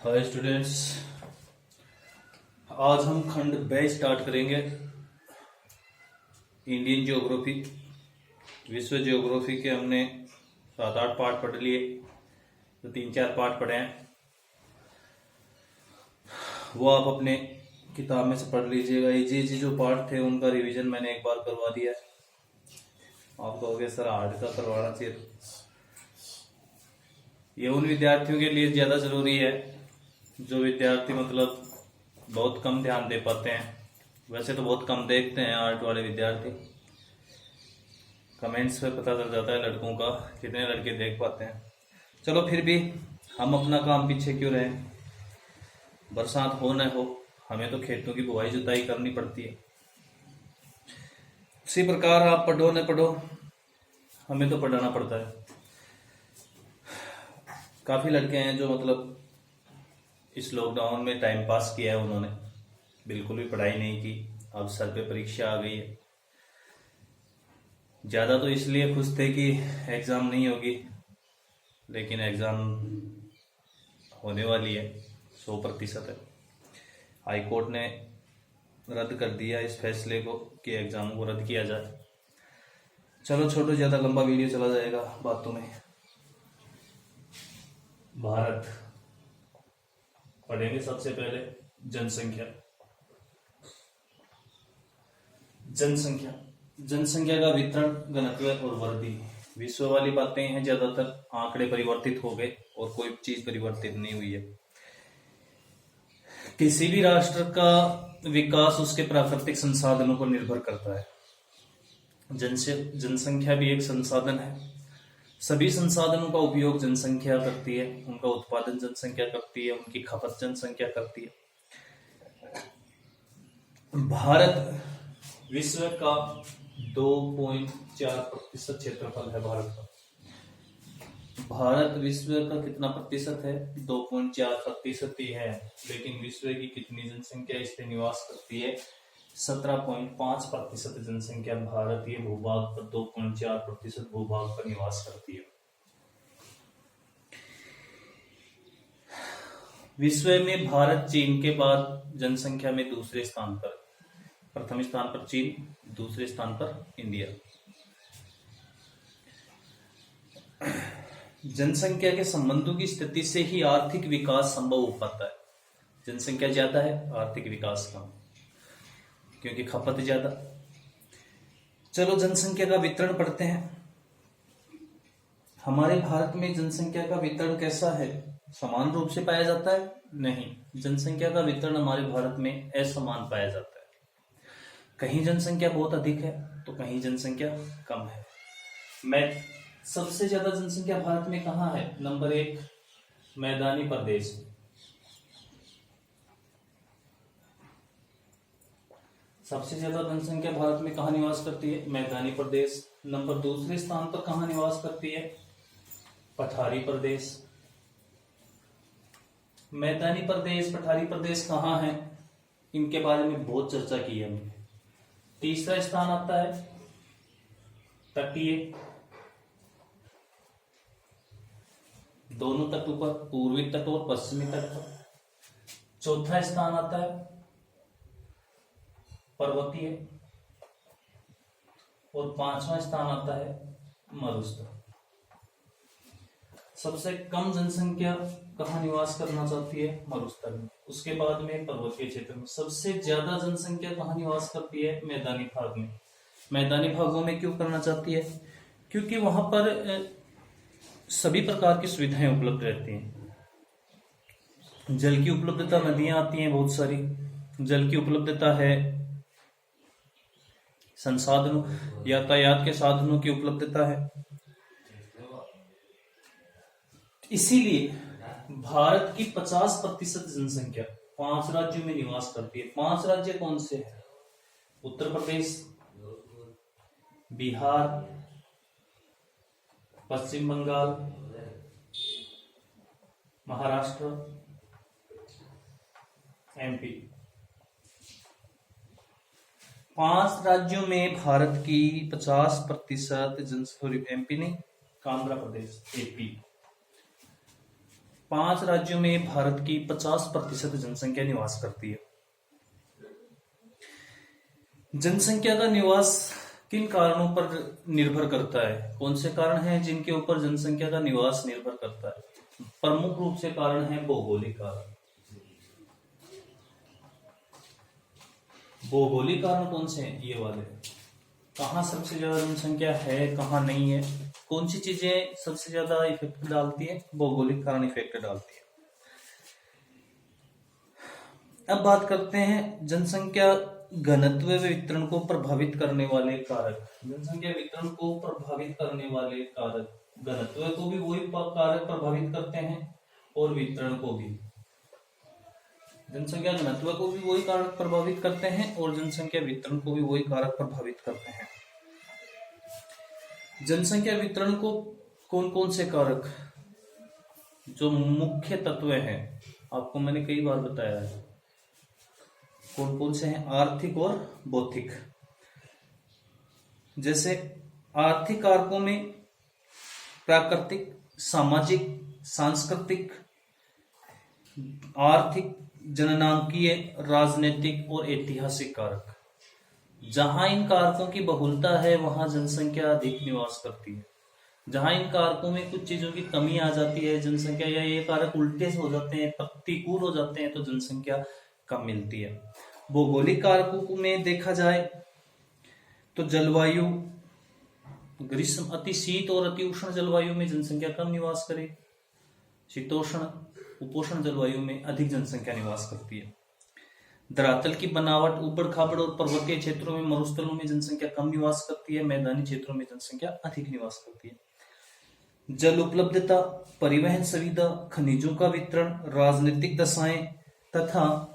Hi students, आज हम खंड ब स्टार्ट करेंगे। इंडियन ज्योग्राफी, विश्व ज्योग्राफी के हमने 7-8 पार्ट पढ़ लिए, तो 3-4 पार्ट पढ़े हैं, वो आप अपने किताब में से पढ़ लीजिएगा। ये जो पार्ट थे उनका रिवीजन मैंने एक बार करवा दिया है। आप कहोगे सर हार्ड का करवाना चाहिए। ये उन विद्यार्थियों के लिए ज़्यादा ज़रूरी है जो विद्यार्थी मतलब बहुत कम ध्यान दे पाते हैं। वैसे तो बहुत कम देखते हैं आर्ट वाले विद्यार्थी, कमेंट्स पे पता चल जाता है लड़कों का कितने लड़के देख पाते हैं। चलो फिर भी हम अपना काम पीछे क्यों रहे, बरसात हो न हो हमें तो खेतों की बुआई जुताई करनी पड़ती है। उसी प्रकार आप पढ़ो न पढ़ो हमें तो पढ़ाना पड़ता है। काफ़ी लड़के हैं जो मतलब इस लॉकडाउन में टाइम पास किया है, उन्होंने बिल्कुल भी पढ़ाई नहीं की। अब सर पे परीक्षा आ गई है। ज़्यादा तो इसलिए खुश थे कि एग्ज़ाम नहीं होगी, लेकिन एग्ज़ाम होने वाली है, 100% है। हाई कोर्ट ने रद्द कर दिया इस फैसले को कि एग्ज़ाम को रद्द किया जाए। चलो छोटो, ज़्यादा लंबा वीडियो चला जाएगा बातों में। भारत पढ़ेंगे। सबसे पहले जनसंख्या। जनसंख्या जनसंख्या का वितरण, घनत्व और वृद्धि। विश्व वाली बातें हैं, ज्यादातर आंकड़े परिवर्तित हो गए और कोई चीज परिवर्तित नहीं हुई है। किसी भी राष्ट्र का विकास उसके प्राकृतिक संसाधनों पर निर्भर करता है। जनसंख्या भी एक संसाधन है। सभी संसाधनों का उपयोग जनसंख्या करती है, उनका उत्पादन जनसंख्या करती है, उनकी खपत जनसंख्या करती है। भारत विश्व का 2.4% क्षेत्रफल है। भारत विश्व का कितना प्रतिशत है? 2.4% ही है। लेकिन विश्व की कितनी जनसंख्या इस पे निवास करती है? 17.5% जनसंख्या भारतीय भूभाग पर 2.4% भूभाग पर निवास करती है। विश्व में भारत चीन के बाद जनसंख्या में दूसरे स्थान पर, प्रथम स्थान पर चीन, दूसरे स्थान पर इंडिया। जनसंख्या के संबंधों की स्थिति से ही आर्थिक विकास संभव हो पाता है। जनसंख्या ज्यादा है, आर्थिक विकास कम, क्योंकि खपत ज्यादा। चलो जनसंख्या का वितरण पढ़ते हैं। हमारे भारत में जनसंख्या का वितरण कैसा है? समान रूप से पाया जाता है? नहीं, जनसंख्या का वितरण हमारे भारत में असमान पाया जाता है। कहीं जनसंख्या बहुत अधिक है तो कहीं जनसंख्या कम है। मैं सबसे ज्यादा जनसंख्या भारत में कहाँ है? नंबर 1 मैदानी प्रदेश। सबसे ज्यादा जनसंख्या भारत में कहाँ निवास करती है? मैदानी प्रदेश। नंबर दूसरे स्थान पर कहाँ निवास करती है? पठारी प्रदेश। मैदानी प्रदेश, पठारी प्रदेश कहाँ है? इनके बारे में बहुत चर्चा की है हमने। तीसरा स्थान आता है तटीय, दोनों तटों पर, पूर्वी तट और पश्चिमी तट पर। चौथा स्थान आता है पर्वतीय और पांचवा स्थान आता है मरुस्थल। सबसे कम जनसंख्या कहाँ निवास करना चाहती है? मरुस्थल में। उसके बाद में पर्वतीय क्षेत्र में। सबसे ज्यादा जनसंख्या कहाँ निवास करती है? मैदानी भाग में। मैदानी भागों में क्यों करना चाहती है? क्योंकि वहां पर सभी प्रकार की सुविधाएं उपलब्ध रहती हैं। जल की उपलब्धता, नदियां आती हैं बहुत सारी, जल की उपलब्धता है, संसाधनों, यातायात के साधनों की उपलब्धता है। इसीलिए भारत की 50% जनसंख्या 5 राज्यों में निवास करती है। 5 राज्य कौन से हैं? उत्तर प्रदेश, बिहार, पश्चिम बंगाल, महाराष्ट्र, एमपी। 5 राज्यों में भारत की 50% जनसंख्या, एमपी नहीं, आंध्र प्रदेश, एपी, 5 राज्यों में भारत की 50% जनसंख्या निवास करती है। जनसंख्या का निवास किन कारणों पर निर्भर करता है? कौन से कारण हैं जिनके ऊपर जनसंख्या का निवास निर्भर करता है? प्रमुख रूप से कारण है भौगोलिक कारण। भौगोलिक कारण कौन से हैं? ये वाले, कहाँ सबसे ज्यादा जनसंख्या है, कहाँ नहीं है, कौन सी चीजें सबसे ज्यादा इफेक्ट डालती है? भौगोलिक कारण इफेक्ट डालती है। अब बात करते हैं जनसंख्या घनत्व व वितरण को प्रभावित करने वाले कारक। जनसंख्या वितरण को प्रभावित करने वाले कारक, घनत्व को भी वही कारक प्रभावित करते हैं और वितरण को भी। जनसंख्या घनत्व को भी वही कारक प्रभावित करते हैं और जनसंख्या वितरण को भी वही कारक प्रभावित करते हैं। जनसंख्या वितरण को कौन कौन से कारक, जो मुख्य तत्व हैं, आपको मैंने कई बार बताया है, कौन कौन से हैं? आर्थिक और भौतिक। जैसे आर्थिक कारकों में प्राकृतिक, सामाजिक, सांस्कृतिक, आर्थिक, जननांकीय, राजनीतिक और ऐतिहासिक कारक। जहां इन कारकों की बहुलता है वहां जनसंख्या अधिक निवास करती है। जहां इन कारकों में कुछ चीजों की कमी आ जाती है, जनसंख्या या ये कारक उल्टे हो जाते हैं, प्रतिकूल हो जाते हैं, तो जनसंख्या कम मिलती है। भौगोलिक कारकों में देखा जाए तो जलवायु, ग्रीष्म, अति शीत और अति उष्ण जलवायु में जनसंख्या कम निवास करे, शीतोष्ण, उपोष्ण जलवायु में अधिक जनसंख्या निवास करती है। धरातल की बनावट, ऊबड़ खाबड़ और पर्वतीय क्षेत्रों में, मरुस्थलों में जनसंख्या कम निवास करती है, मैदानी क्षेत्रों में जनसंख्या अधिक निवास करती है। जल उपलब्धता, परिवहन सुविधा, खनिजों का वितरण, राजनीतिक दशाएं तथा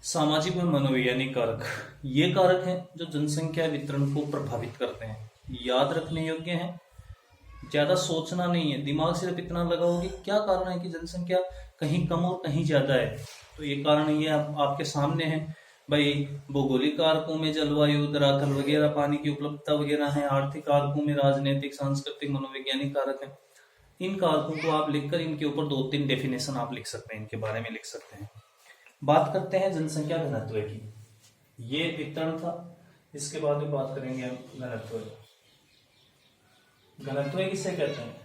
सामाजिक व मनोवैज्ञानिक कारक, ये कारक हैं जो जनसंख्या वितरण को प्रभावित करते हैं। याद रखने योग्य हैं, ज्यादा सोचना नहीं है, दिमाग सिर्फ इतना लगाओगे क्या कारण है कि जनसंख्या कहीं कम और कहीं ज्यादा है, तो ये कारण ये आपके सामने है भाई। भौगोलिक कारकों में जलवायु, धरातल वगैरह, पानी की उपलब्धता वगैरह है। आर्थिक कारकों में राजनीतिक, सांस्कृतिक, मनोवैज्ञानिक कारक है। इन कारकों को आप लिखकर इनके ऊपर 2-3 डेफिनेशन आप लिख सकते हैं, इनके बारे में लिख सकते हैं। बात करते हैं जनसंख्या घनत्व की। ये वितरण था, इसके बाद में बात करेंगे हम घनत्व। घनत्व किसे कहते हैं?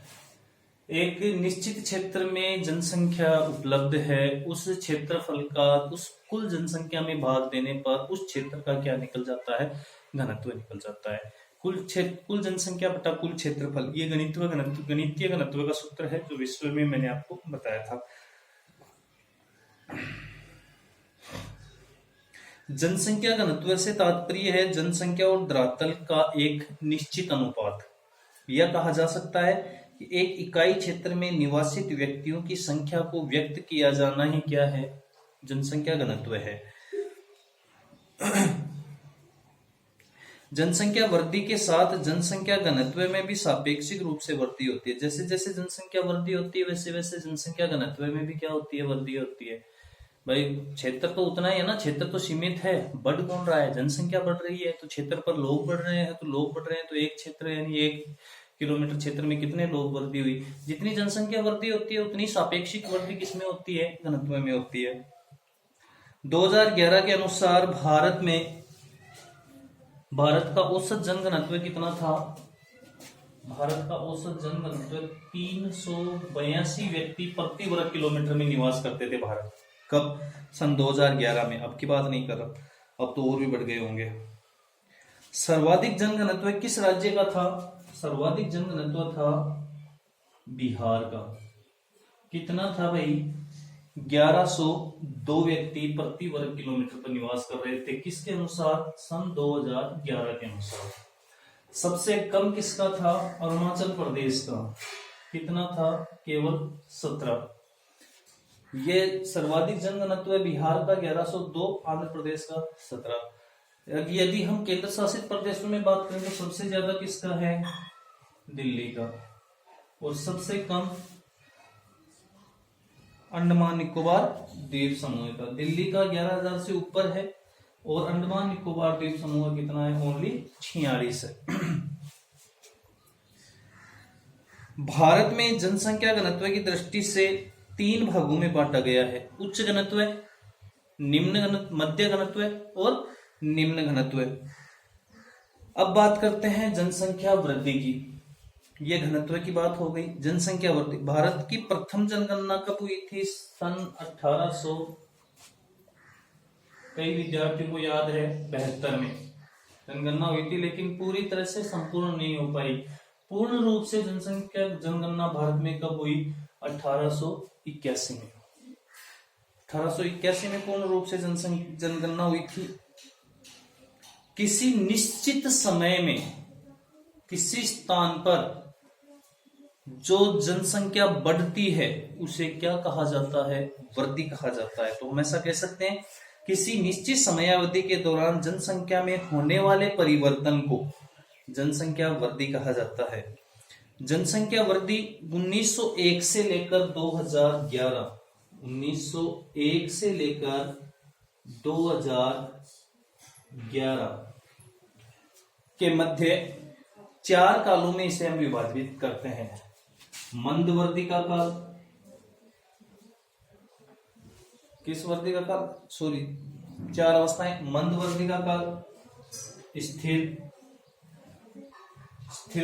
एक निश्चित क्षेत्र में जनसंख्या उपलब्ध है, उस क्षेत्रफल का उस कुल जनसंख्या में भाग देने पर उस क्षेत्र का क्या निकल जाता है? घनत्व निकल जाता है। कुल जनसंख्या बटा कुल क्षेत्रफल, ये गणितीय घनत्व का सूत्र है जो विश्व में मैंने आपको बताया था। जनसंख्या घनत्व से तात्पर्य है जनसंख्या और धरातल का एक निश्चित अनुपात। यह कहा जा सकता है कि एक इकाई क्षेत्र में निवासित व्यक्तियों की संख्या को व्यक्त किया जाना ही क्या है? जनसंख्या घनत्व है। जनसंख्या वृद्धि के साथ जनसंख्या घनत्व में भी सापेक्षिक रूप से वृद्धि होती है। जैसे जैसे जनसंख्या वृद्धि होती है वैसे वैसे जनसंख्या घनत्व में भी क्या होती है? वृद्धि होती है। भाई क्षेत्र तो उतना ही है ना, क्षेत्र तो सीमित है, बढ़ कौन रहा है? जनसंख्या बढ़ रही है, तो क्षेत्र पर लोग बढ़ रहे हैं, तो लोग बढ़ रहे हैं, तो एक क्षेत्र यानी 1 किलोमीटर क्षेत्र में कितने लोग वृद्धि हुई? जितनी जनसंख्या वृद्धि होती है उतनी सापेक्षिक वृद्धि किसमें होती है? घनत्व में होती है। 2011 के अनुसार भारत का औसत जनघनत्व कितना था? भारत का औसत जनघनत्व 382 व्यक्ति प्रति वर्ग किलोमीटर में निवास करते थे भारत। कब? सन 2011 में। अब की बात नहीं कर रहा, अब तो और भी बढ़ गए होंगे। सर्वाधिक जनघनत्व किस राज्य का था? सर्वाधिक जनघनत्व था बिहार का। कितना था भाई? 1102 व्यक्ति प्रति वर्ग किलोमीटर पर निवास कर रहे थे। किसके अनुसार? सन 2011 के अनुसार। सबसे कम किसका था? अरुणाचल प्रदेश का। कितना था? केवल 17। ये सर्वाधिक जनघनत्व बिहार का 1102, आंध्र प्रदेश का 17। यदि हम केंद्र शासित प्रदेशों में बात करें तो सबसे ज्यादा किसका है? दिल्ली का। और सबसे कम अंडमान निकोबार द्वीप समूह का। दिल्ली का 11,000 से ऊपर है और अंडमान निकोबार द्वीप समूह कितना है? ओनली 46 है। भारत में जनसंख्या घनत्व की दृष्टि से 3 भागों में बांटा गया है। उच्च घनत्व, निम्न घनत्व, मध्य घनत्व और निम्न घनत्व। अब बात करते हैं जनसंख्या वृद्धि की। यह घनत्व की बात हो गई। जनसंख्या वृद्धि, भारत की प्रथम जनगणना कब हुई थी? सन 1800, कई विद्यार्थियों को याद है, 72 में जनगणना हुई थी, लेकिन पूरी तरह से संपूर्ण नहीं हो पाई। पूर्ण रूप से जनगणना भारत में कब हुई? 1881 में। 1881 में पूर्ण रूप से जनगणना हुई थी। किसी निश्चित समय में किसी स्थान पर जो जनसंख्या बढ़ती है उसे क्या कहा जाता है? वृद्धि कहा जाता है। तो हम ऐसा कह सकते हैं, किसी निश्चित समयावधि के दौरान जनसंख्या में होने वाले परिवर्तन को जनसंख्या वृद्धि कहा जाता है। जनसंख्या वृद्धि 1901 से लेकर 2011, 1901 से लेकर 2011 के मध्य 4 कालों में इसे हम विभाजित करते हैं। मंद वृद्धि का काल, किस वृद्धि का काल? सॉरी, 4 अवस्थाएं। मंद वृद्धि का काल, स्थिर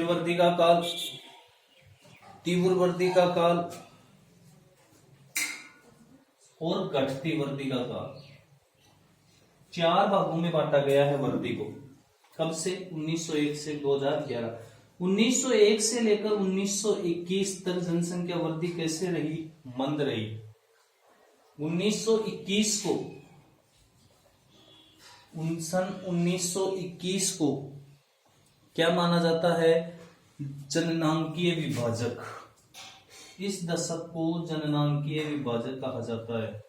वृद्धि का काल, तीव्र वृद्धि का काल और घटती वृद्धि का काल। 4 भागों में बांटा गया है वृद्धि को। कब से? 1901 से 2011। 1901 से लेकर 1921 तक जनसंख्या वृद्धि कैसे रही? मंद रही। 1921 को, सन 1921 को क्या माना जाता है? जननांकीय विभाजक। इस दशक को जननांकीय विभाजक कहा जाता है।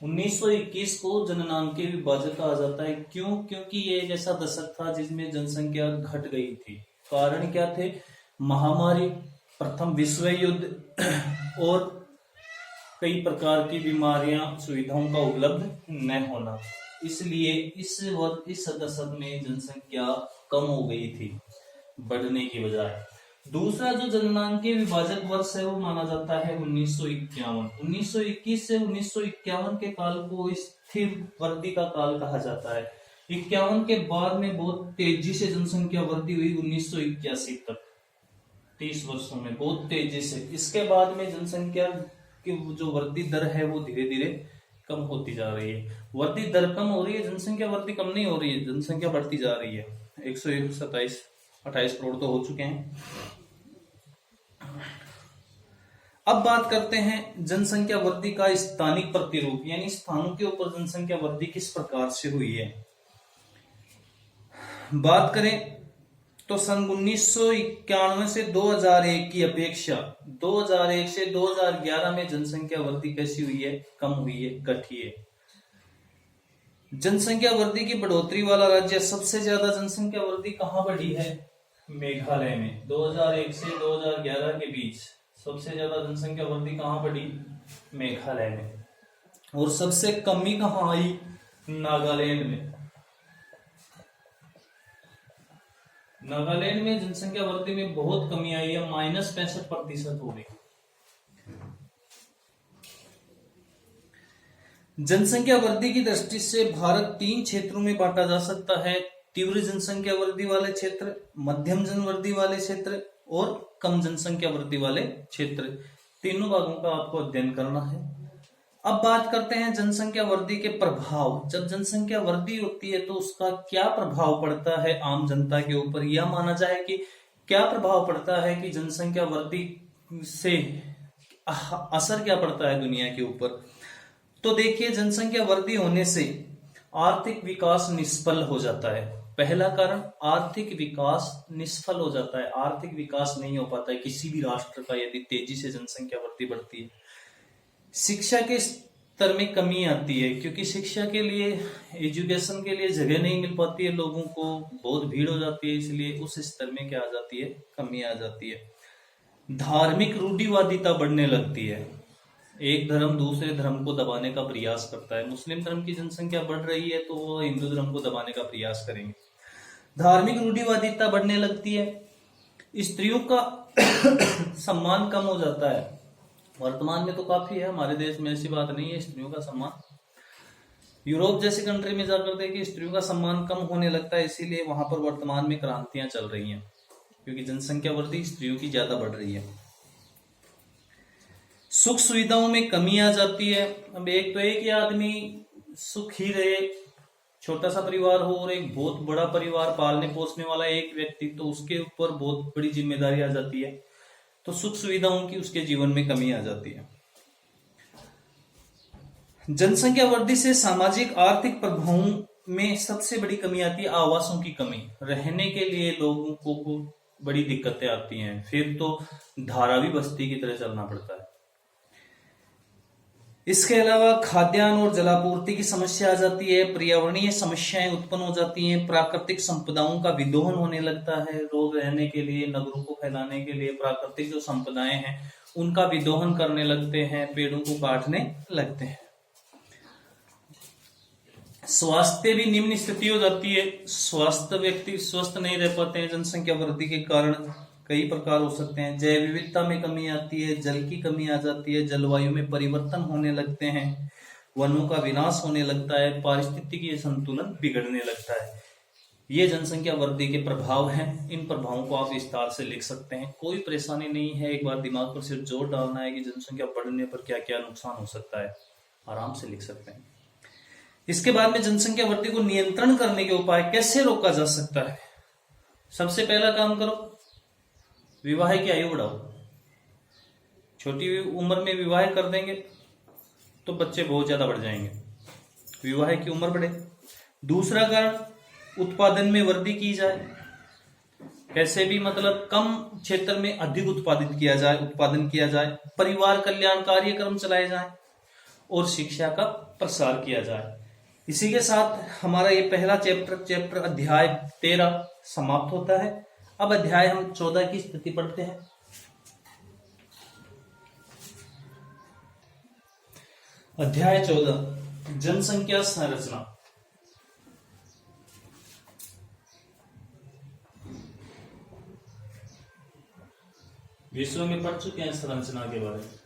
उन्नीस सौ 1921 को जननांकीय विभाजक कहा जाता है। क्यों? क्योंकि ये एक ऐसा दशक था जिसमें जनसंख्या घट गई थी। कारण क्या थे? महामारी, प्रथम विश्व युद्ध और कई प्रकार की बीमारियां, सुविधाओं का उपलब्ध न होना। इसलिए इस दशक में जनसंख्या कम हो गई थी बढ़ने की बजाय। दूसरा जो जननांकीय विभाजक वर्ष है वो माना जाता है 1951। 1921 से 1951 के काल को स्थिर वृद्धि का काल कहा जाता है। 51 के बाद में बहुत तेजी से जनसंख्या वृद्धि हुई 1981 तक, 30 वर्षों में बहुत तेजी से। इसके बाद में जनसंख्या की जो वृद्धि दर है वो धीरे धीरे कम होती जा रही है। वृद्धि दर कम हो रही है, जनसंख्या वृद्धि कम नहीं हो रही है, जनसंख्या बढ़ती जा रही है। 127-28 करोड़ तो हो चुके हैं। अब बात करते हैं जनसंख्या वृद्धि का स्थानिक प्रतिरूप, यानी स्थानों के ऊपर जनसंख्या वृद्धि किस प्रकार से हुई है। बात करें तो सन 1991 से 2001 की अपेक्षा 2001 से 2011 में जनसंख्या वृद्धि कैसी हुई है? कम हुई है, घटी है। जनसंख्या वृद्धि की बढ़ोतरी वाला राज्य, सबसे ज्यादा जनसंख्या वृद्धि कहां बढ़ी है? मेघालय में। 2001 से 2011 के बीच सबसे ज्यादा जनसंख्या वृद्धि कहां बढ़ी? मेघालय में। और सबसे कमी कहां आई? नागालैंड में। नागालैंड में जनसंख्या वृद्धि में बहुत कमी आई है, -65% हो गई। जनसंख्या वृद्धि की दृष्टि से भारत 3 क्षेत्रों में बांटा जा सकता है। तीव्र जनसंख्या वृद्धि वाले क्षेत्र, मध्यम जनवृद्धि वाले क्षेत्र और कम जनसंख्या वृद्धि वाले क्षेत्र। तीनों भागों का आपको अध्ययन करना है। अब बात करते हैं जनसंख्या वृद्धि के प्रभाव। जब जनसंख्या वृद्धि होती है तो उसका क्या प्रभाव पड़ता है आम जनता के ऊपर? यह माना जाए कि क्या प्रभाव पड़ता है कि जनसंख्या वृद्धि से असर क्या पड़ता है दुनिया के ऊपर। तो देखिए, जनसंख्या वृद्धि होने से आर्थिक विकास निष्फल हो जाता है। पहला कारण, आर्थिक विकास निष्फल हो जाता है। आर्थिक विकास नहीं हो पाता है किसी भी राष्ट्र का यदि तेजी से जनसंख्या वृद्धि बढ़ती है। शिक्षा के स्तर में कमी आती है, क्योंकि शिक्षा के लिए, एजुकेशन के लिए जगह नहीं मिल पाती है, लोगों को बहुत भीड़ हो जाती है, इसलिए उस स्तर में क्या आ जाती है? कमी आ जाती है। धार्मिक रूढ़िवादिता बढ़ने लगती है। एक धर्म दूसरे धर्म को दबाने का प्रयास करता है। मुस्लिम धर्म की जनसंख्या बढ़ रही है तो वो हिंदू धर्म को दबाने का प्रयास करेंगे। धार्मिक रूढ़िवादिता बढ़ने लगती है, स्त्रियों का सम्मान कम हो जाता है। वर्तमान में तो काफी है, हमारे देश में ऐसी बात नहीं है स्त्रियों का सम्मान। यूरोप जैसी कंट्री में जाकर देखिए स्त्रियों का सम्मान कम होने लगता है, इसीलिए वहां पर वर्तमान में क्रांतियां चल रही हैं, क्योंकि जनसंख्या वृद्धि स्त्रियों की ज्यादा बढ़ रही है। सुख सुविधाओं में कमी आ जाती है। अब एक ही आदमी सुख ही रहे, छोटा सा परिवार हो और एक बहुत बड़ा परिवार पालने पोसने वाला एक व्यक्ति, तो उसके ऊपर बहुत बड़ी जिम्मेदारी आ जाती है, तो सुख सुविधाओं की उसके जीवन में कमी आ जाती है। जनसंख्या वृद्धि से सामाजिक आर्थिक प्रभावों में सबसे बड़ी कमी आती है आवासों की कमी। रहने के लिए लोगों को बड़ी दिक्कतें आती हैं, फिर तो धारावी बस्ती की तरह चलना पड़ता है। इसके अलावा खाद्यान्न और जलापूर्ति की समस्या आ जाती है, पर्यावरणीय समस्याएं उत्पन्न हो जाती हैं, प्राकृतिक संपदाओं का विदोहन होने लगता है। लोग रहने के लिए, नगरों को फैलाने के लिए प्राकृतिक जो संपदाएं हैं उनका विदोहन करने लगते हैं, पेड़ों को काटने लगते हैं। स्वास्थ्य भी निम्न स्थिति हो जाती है, व्यक्ति स्वस्थ नहीं रह पाते हैं। जनसंख्या वृद्धि के कारण कई प्रकार हो सकते हैं। जैव विविधता में कमी आती है, जल की कमी आ जाती है, जलवायु में परिवर्तन होने लगते हैं, वनों का विनाश होने लगता है, पारिस्थितिकीय संतुलन बिगड़ने लगता है। ये जनसंख्या वृद्धि के प्रभाव हैं। इन प्रभावों को आप विस्तार से लिख सकते हैं, कोई परेशानी नहीं है। एक बार दिमाग पर सिर्फ जोर डालना है कि जनसंख्या बढ़ने पर क्या क्या नुकसान हो सकता है, आराम से लिख सकते हैं। इसके बाद में जनसंख्या वृद्धि को नियंत्रण करने के उपाय कैसे रोका जा सकता है। सबसे पहला काम करो, विवाह की आयु बढ़ाओ। छोटी उम्र में विवाह कर देंगे तो बच्चे बहुत ज्यादा बढ़ जाएंगे, विवाह की उम्र बढ़े। दूसरा कारण, उत्पादन में वृद्धि की जाए। कैसे भी, मतलब कम क्षेत्र में अधिक उत्पादन किया जाए। परिवार कल्याण कार्यक्रम चलाए जाए और शिक्षा का प्रसार किया जाए। इसी के साथ हमारा ये पहला चैप्टर अध्याय 13 समाप्त होता है। अब अध्याय हम 14 की स्थिति पढ़ते हैं। अध्याय 14, जनसंख्या संरचना। विश्व में पढ़ चुके हैं संरचना के बारे में।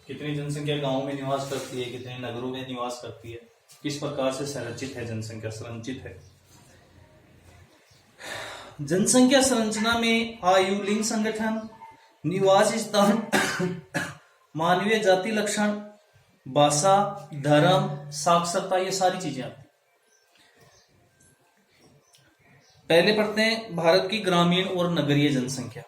कितनी जनसंख्या गांवों में निवास करती है, कितने नगरों में निवास करती है, किस प्रकार से संरचित है जनसंख्या, संरचित है। जनसंख्या संरचना में आयु, लिंग संगठन, निवास स्थान, मानवीय जाति लक्षण, भाषा, धर्म, साक्षरता, ये सारी चीजें आती। पहले पढ़ते हैं भारत की ग्रामीण और नगरीय जनसंख्या।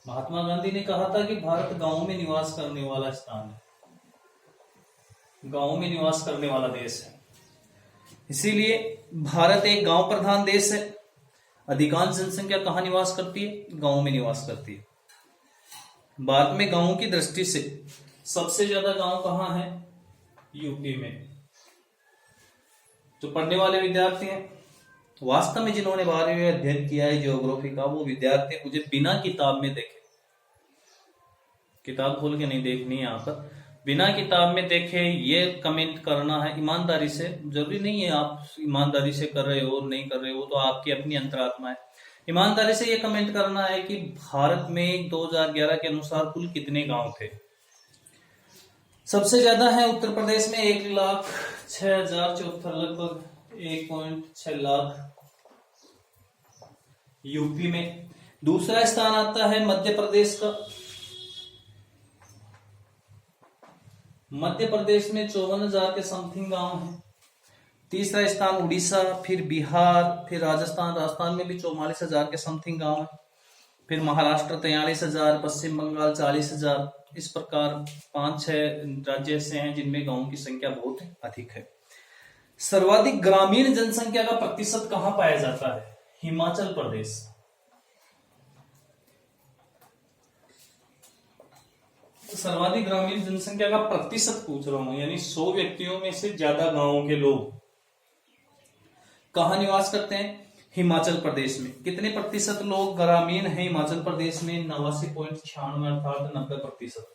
महात्मा गांधी ने कहा था कि भारत गांव में निवास करने वाला स्थान है, गांव में निवास करने वाला देश है। इसीलिए भारत एक गांव प्रधान देश है। अधिकांश जनसंख्या कहां निवास करती है? गांव में निवास करती है। भारत में गांवों की दृष्टि से सबसे ज्यादा गांव कहां है? यूपी में। जो पढ़ने वाले विद्यार्थी हैं, वास्तव में जिन्होंने 12वीं में अध्ययन किया है ज्योग्राफी का, वो विद्यार्थी मुझे बिना किताब में देखे, किताब खोल के नहीं देखनी है यहाँ पर, बिना किताब में देखे ये कमेंट करना है ईमानदारी से। जरूरी नहीं है आप ईमानदारी से कर रहे हो नहीं कर रहे हो, तो आपकी अपनी अंतरात्मा है। ईमानदारी से ये कमेंट करना है कि भारत में 2011 के अनुसार कुल कितने गांव थे। सबसे ज्यादा है उत्तर प्रदेश में 1,06,074, लगभग 1.6 लाख। यूपी में दूसरा स्थान आता है मध्य प्रदेश का। मध्य प्रदेश में 54,000 के समथिंग गांव हैं। तीसरा स्थान उड़ीसा, फिर बिहार, फिर राजस्थान। राजस्थान में भी 44,000 के समथिंग गांव हैं। फिर महाराष्ट्र 43,000, पश्चिम बंगाल 40,000। इस प्रकार 5-6 राज्य ऐसे हैं जिनमें गांवों की संख्या बहुत अधिक है। सर्वाधिक ग्रामीण जनसंख्या का प्रतिशत कहां पाया जाता है? हिमाचल प्रदेश। सर्वाधिक ग्रामीण जनसंख्या का प्रतिशत पूछ रहा हूं, यानी 100 व्यक्तियों में से ज्यादा गांवों के लोग कहां निवास करते हैं? हिमाचल प्रदेश में कितने प्रतिशत लोग ग्रामीण हैं हिमाचल प्रदेश में? 89.96 अर्थात 90%।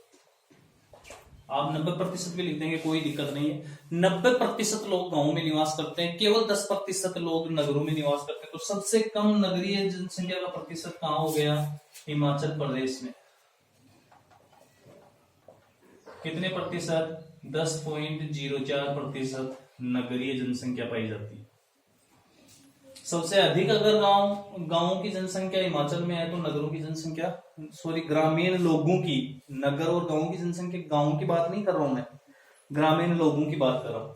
आप 90% भी लिख देंगे, कोई दिक्कत नहीं है। 90% लोग गांव में निवास करते हैं, केवल 10% लोग नगरों में निवास करते हैं। तो सबसे कम नगरीय जनसंख्या का प्रतिशत कहां हो गया? हिमाचल प्रदेश में। कितने प्रतिशत? 10.04% नगरीय जनसंख्या पाई जाती है। सबसे अधिक अगर गांवों की जनसंख्या हिमाचल में है तो नगरों की जनसंख्या, ग्रामीण लोगों की, नगर और गांवों की जनसंख्या, गांवों की बात नहीं कर रहा हूं मैं, ग्रामीण लोगों की बात कर रहा हूं।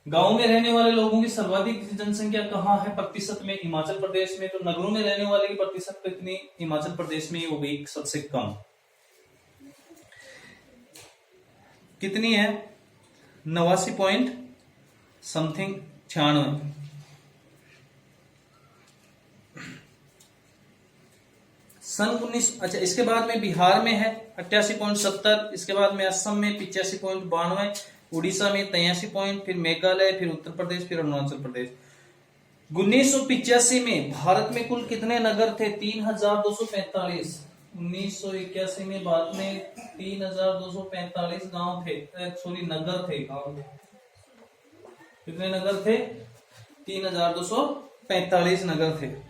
गांव में रहने वाले लोगों की सर्वाधिक जनसंख्या कहां है प्रतिशत में? हिमाचल प्रदेश में। तो नगरों में रहने वाले की प्रतिशत कितनी? हिमाचल प्रदेश में ही हो गई सबसे कम। कितनी है? 89.96। सन 19, अच्छा इसके बाद में बिहार में है 88.70, इसके बाद में असम में 85.92, उड़ीसा में 83, फिर मेघालय, फिर उत्तर प्रदेश, फिर अरुणाचल प्रदेश। 1985 में भारत में कुल कितने नगर थे? 3245। 1981 में भारत में 3245 गांव थे, नगर थे। गांव कितने नगर थे? 3245 नगर थे।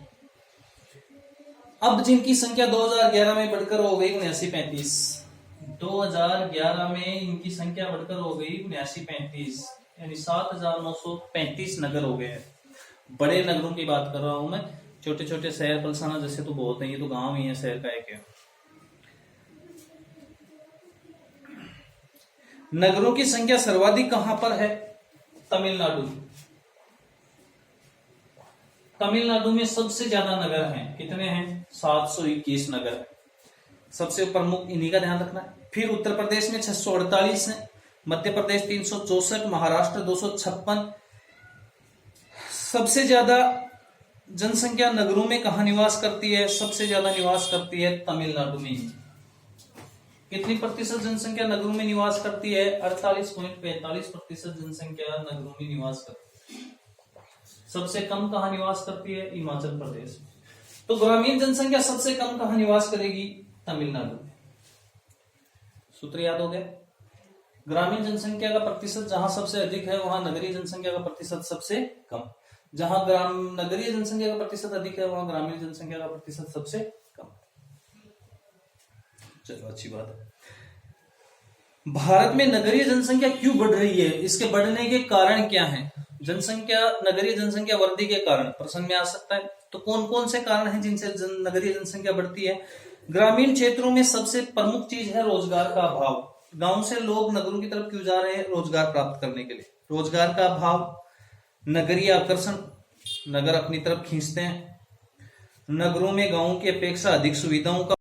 अब जिनकी संख्या 2011 में बढ़कर हो गई 7935। 2011 में इनकी संख्या बढ़कर हो गई 7935, यानी 7935 नगर हो गए हैं। बड़े नगरों की बात कर रहा हूं मैं, छोटे छोटे शहर पलसाना जैसे तो बहुत नहीं, ये तो गांव ही है, शहर का एक है। नगरों की संख्या सर्वाधिक कहां पर है? तमिलनाडु। तमिलनाडु में सबसे ज्यादा नगर हैं। कितने हैं? 721 नगर है। सबसे प्रमुख इन्हीं का ध्यान रखना है। फिर उत्तर प्रदेश में 648 है, मध्य प्रदेश 364, महाराष्ट्र 256। सबसे ज्यादा जनसंख्या नगरों में कहां निवास करती है? सबसे ज्यादा निवास करती है तमिलनाडु में ही। कितनी प्रतिशत जनसंख्या नगरों में निवास करती है? 48.45% जनसंख्या नगरों में निवास करती है। सबसे कम कहां निवास करती है? हिमाचल प्रदेश। तो ग्रामीण जनसंख्या सबसे कम कहां निवास करेगी? तमिलनाडु में। सूत्र याद हो गया? ग्रामीण जनसंख्या का प्रतिशत जहां सबसे अधिक है वहां नगरीय जनसंख्या का प्रतिशत सबसे कम। जहां नगरीय जनसंख्या का प्रतिशत अधिक है वहां ग्रामीण जनसंख्या का प्रतिशत सबसे कम। चलो अच्छी बात है। भारत में नगरीय जनसंख्या क्यों बढ़ रही है? इसके बढ़ने के कारण क्या हैं? नगरीय जनसंख्या वृद्धि के कारण प्रश्न में आ सकता है। तो कौन कौन से कारण हैं जिनसे नगरीय जनसंख्या बढ़ती है? ग्रामीण क्षेत्रों में सबसे प्रमुख चीज है रोजगार का अभाव। गांव से लोग नगरों की तरफ क्यों जा रहे हैं? रोजगार प्राप्त करने के लिए। रोजगार का अभाव, नगरीय आकर्षण, नगर अपनी तरफ खींचते हैं। नगरों में गांवों की अपेक्षा अधिक सुविधाओं का